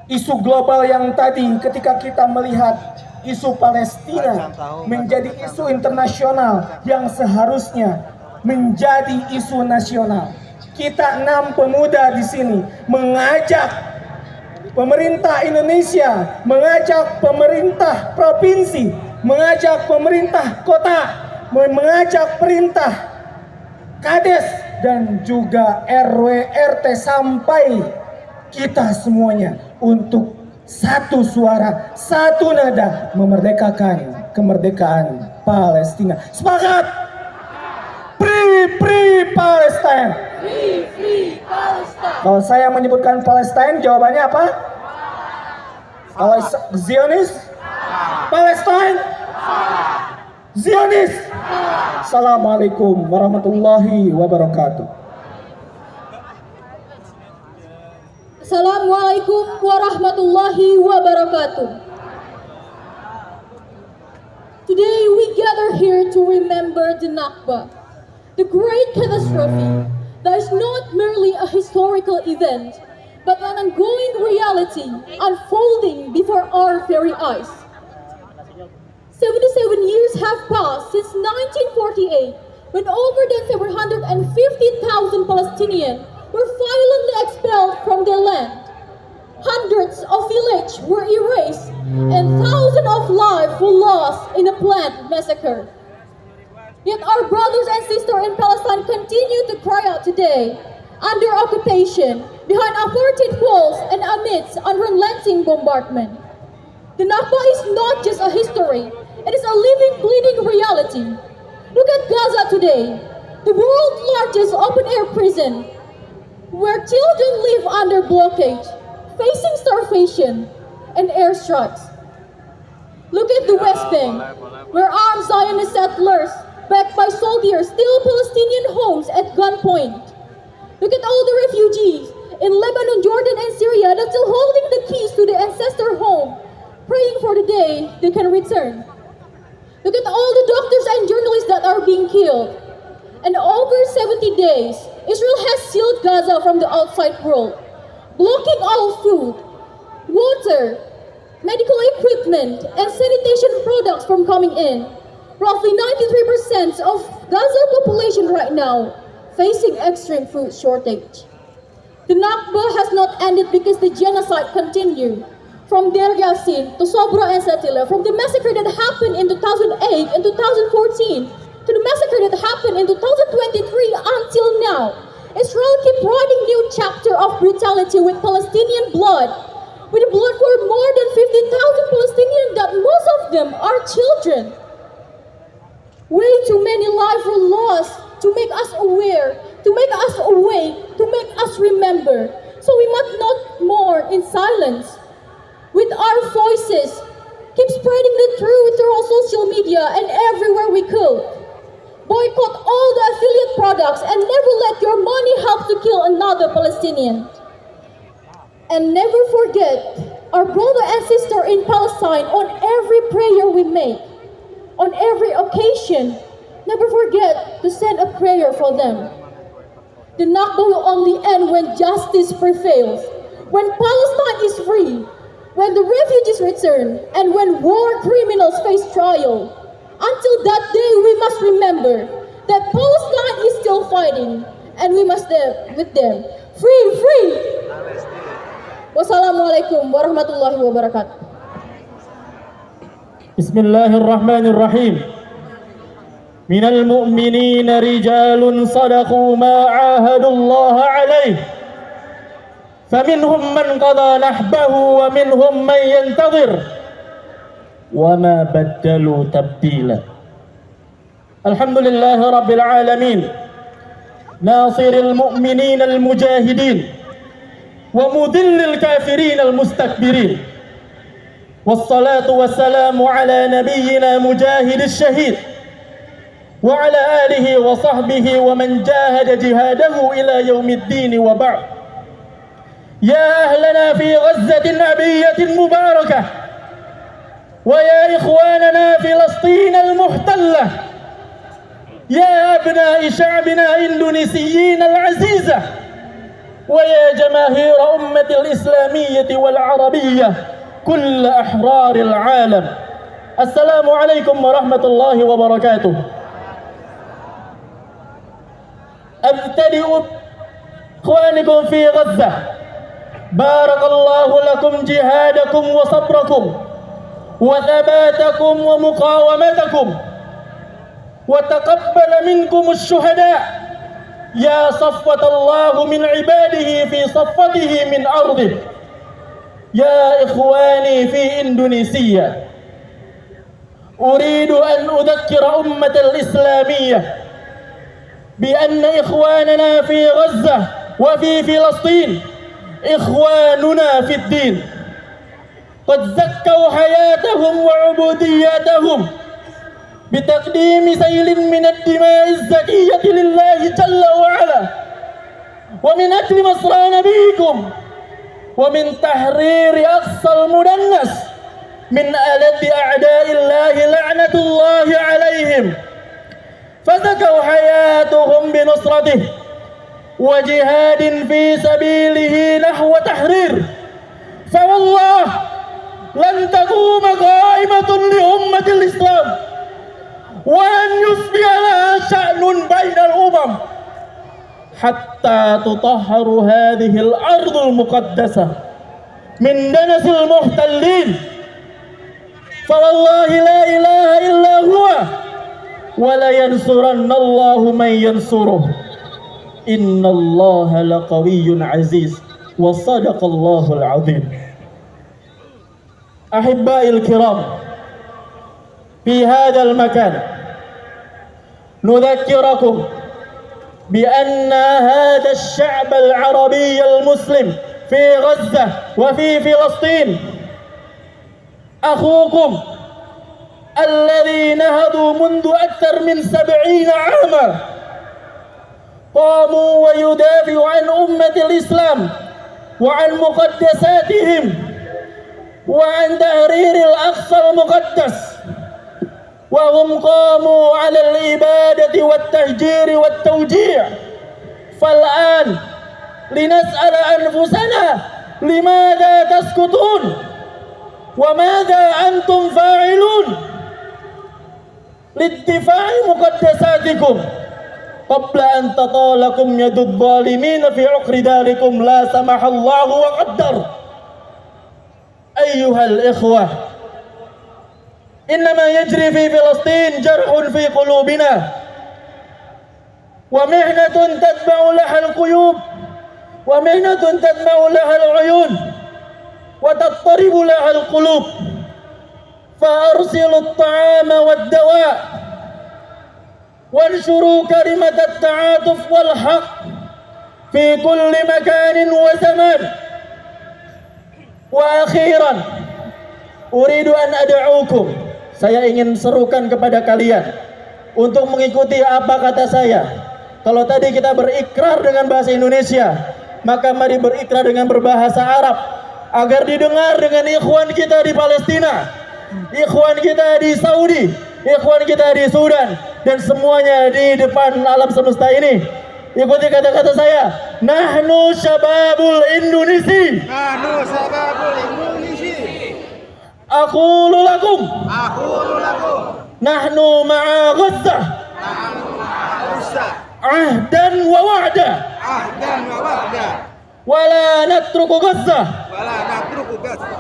Isu global yang tadi ketika kita melihat isu Palestina menjadi isu internasional yang seharusnya menjadi isu nasional. Kita 6 pemuda di sini mengajak pemerintah Indonesia, mengajak pemerintah provinsi, mengajak pemerintah kota, mengajak perintah Kades dan juga RW RT sampai kita semuanya untuk satu suara, satu nada memerdekakan kemerdekaan Palestina. Sepakat! Free Palestine! Free Palestine. Kalau saya menyebutkan Palestine, jawabannya apa? Kalau Zionis? Palestine? Zionis? Assalamualaikum warahmatullahi wabarakatuh. Assalamualaikum warahmatullahi wabarakatuh. Today we gather here to remember the Nakba, the great catastrophe that is not merely a historical event, but an ongoing reality unfolding before our very eyes. 77 years have passed since 1948, when over than 750,000 Palestinians were violently expelled from their land. Hundreds of villages were erased, and thousands of lives were lost in a planned massacre. Yet our brothers and sisters in Palestine continue to cry out today, under occupation, behind apartheid walls, and amidst unrelenting bombardment. The Nakba is not just a history, it is a living, bleeding reality. Look at Gaza today, the world's largest open-air prison. where children live under blockade, facing starvation and airstrikes. Look at the West Bank, where armed Zionist settlers, backed by soldiers, steal Palestinian homes at gunpoint. Look at all the refugees in Lebanon, Jordan, and Syria that still holding the keys to the ancestor home, praying for the day they can return. Look at all the doctors and journalists that are being killed. And over 70 days, Israel has sealed Gaza from the outside world, blocking all food, water, medical equipment, and sanitation products from coming in. Roughly 93% of Gaza population right now facing extreme food shortage. The Nakba has not ended because the genocide continued. From Deir Yassin to Sabra and Shatila, from the massacre that happened in 2008 and 2014 to the massacre that happened in 2023 until now, Israel keep writing new chapter of brutality with Palestinian blood, with the blood for more than 50,000 Palestinians that most of them are children. Way too many lives were lost to make us aware, to make us awake, to make us remember. So we must not mourn in silence. With our voices, keep spreading the truth through our social media and everywhere we could. Boycott all the affiliate products and never let your money help to kill another Palestinian. And never forget our brother and sister in Palestine on every prayer we make. On every occasion, never forget to send a prayer for them. The Nakba will only end when justice prevails, when Palestine is free, when the refugees return, and when war criminals face trial. Until that day, we must remember that Palestine is still fighting, and we must stand with them. Free, free! Wassalamualaikum warahmatullahi wabarakatuh. Bismillahirrahmanirrahim. Minal mu'minina rijalun sadaqu ma ahadullaha alaih. فمنهم من قضى نحبه ومنهم من ينتظر وما بدلوا تبديلا. الحمد لله رب العالمين ناصر المؤمنين المجاهدين ومذل الكافرين المستكبرين، والصلاة والسلام على نبينا مجاهد الشهيد وعلى آله وصحبه ومن جاهد جهاده إلى يوم الدين. وبعد، يا أهلنا في غزة أبية مباركة، ويا إخواننا فلسطين المحتلة، يا أبناء شعبنا إندونيسيين العزيزة، ويا جماهير أمة الإسلامية والعربية كل أحرار العالم، السلام عليكم ورحمة الله وبركاته. أبتدئ إخوانكم في غزة، بارك الله لكم جهادكم وصبركم وثباتكم ومقاومتكم، وتقبل منكم الشهداء، يا صفوة الله من عباده في صفته من أرضه. يا إخواني في إندونيسيا، أريد أن أذكر أمة الإسلامية بأن إخواننا في غزة وفي فلسطين إخواننا في الدين، قد زكوا حياتهم وعبودياتهم بتقديم سيل من الدماء الزكية لله جل وعلا، ومن أكل مصرى نبيكم، ومن تحرير أقصى المدنس من ألد أعداء الله لعنة الله عليهم، فزكوا حياتهم بنصرته وجهاد في سبيله نحو تحرير. فوالله لن تقوم قائمة لأمة الإسلام ولن يصبح لها شأن بين الأمم حتى تطهر هذه الأرض المقدسة من دنس المحتلين. فوالله لا إله إلا هو ولينصرن الله من ينصره، إن الله لقوي عزيز وصدق الله العظيم. أحبائي الكرام، في هذا المكان نذكركم بأن هذا الشعب العربي المسلم في غزة وفي فلسطين أخوكم الذي نهضوا منذ أكثر من 70 عاما، قاموا ويدافعوا عن أمة الإسلام وعن مقدساتهم وعن تحرير الأقصى المقدس، وهم قاموا على الإبادة والتهجير والتوجيع. فالآن لنسأل أنفسنا لماذا تسكتون وماذا أنتم فاعلون للدفاع مقدساتكم قبل أن تطالكم يد الظالمين في عقر داركم لا سمح الله وقدر. أيها الإخوة، إنما يجري في فلسطين جرح في قلوبنا ومحنة تتبع لها القيوب ومحنة تتبع لها العيون وتضطرب لها القلوب، فأرسلوا الطعام والدواء وانشروا كلمة التعاطف والحق في كل مكان وزمان. وأخيرا أريد أن أدعوكم, saya ingin serukan kepada kalian untuk mengikuti apa kata saya. Kalau tadi kita berikrar dengan bahasa Indonesia, maka mari berikrar dengan berbahasa Arab agar didengar dengan ikhwan kita di Palestina, ikhwan kita di Saudi, ikhwan kita di Sudan, dan semuanya di depan alam semesta ini. Ikuti kata-kata saya. Nahnu syababul Indonesia. Nahnu syababul Indonesia. Aqulu lakum. Aqulu lakum. Nahnu ma'a Gazzah. Nahnu ma'a Gazzah. Ahdan wa wa'da. Ahdan wa wa'da. Wala natruku Gazzah. Wala natruku Gazzah.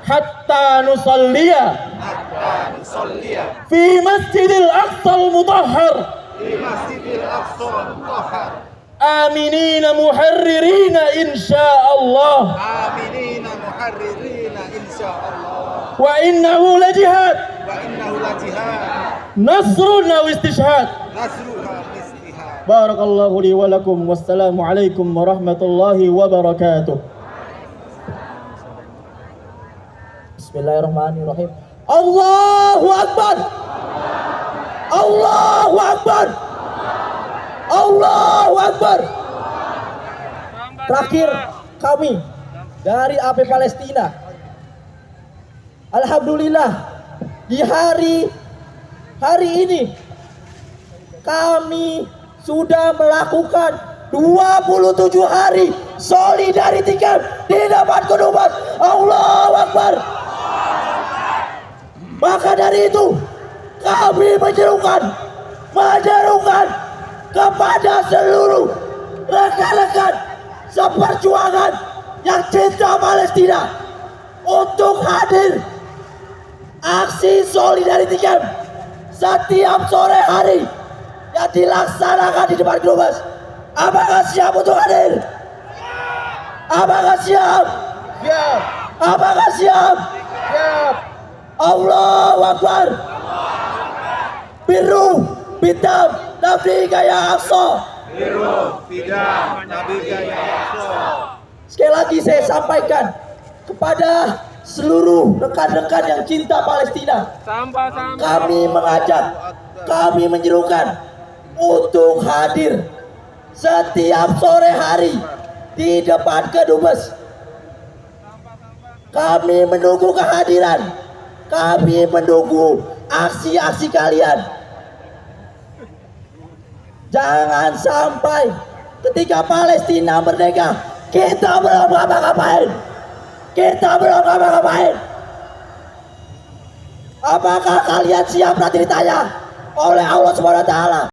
Hatta nusalliya. Hatta nusalliya. Fi Masjidil Aqsa al-Mutahhar. Fi Masjidil Aqsa al-Mutahhar. Aminina muharririna insyaallah. Aminina muharririna insyaallah. Wa innahu la jihad. Wa innahu la jihad. Nasrun wa istishhad. Nasruha istihad. Barakallahu li wa lakum. Wassalamu alaikum warahmatullahi wabarakatuh. Bismillahirrahmanirrahim. Allahu Akbar. Allahu Akbar. Allahu Akbar. Terakhir kami dari AP Palestina, alhamdulillah di hari ini kami sudah melakukan 27 hari solidarity camp di depan Kedubes. Allahu Akbar. Maka dari itu kami menyerukan kepada seluruh rekan-rekan seperjuangan yang cinta Palestina untuk hadir aksi solidarity camp setiap sore hari yang dilaksanakan di depan Kedubes. Apakah siap untuk hadir? Apakah siap? Siap. Apakah siap? Siap. Allahu Akbar. Biru, hitam, nafika ya Aqsa. Biru, tidak, nabika ya Aqsa. Sekali lagi saya sampaikan kepada seluruh rekan-rekan yang cinta Palestina, kami mengajak, kami menyerukan untuk hadir setiap sore hari di depan Kedubes. Kami menunggu kehadiran, kami menunggu aksi-aksi kalian. Jangan sampai ketika Palestina merdeka kita belum ngapa-ngapain. Kita belum ngapa-ngapain. Apakah kalian siap nanti ditanya oleh Allah Subhanahu wa taala?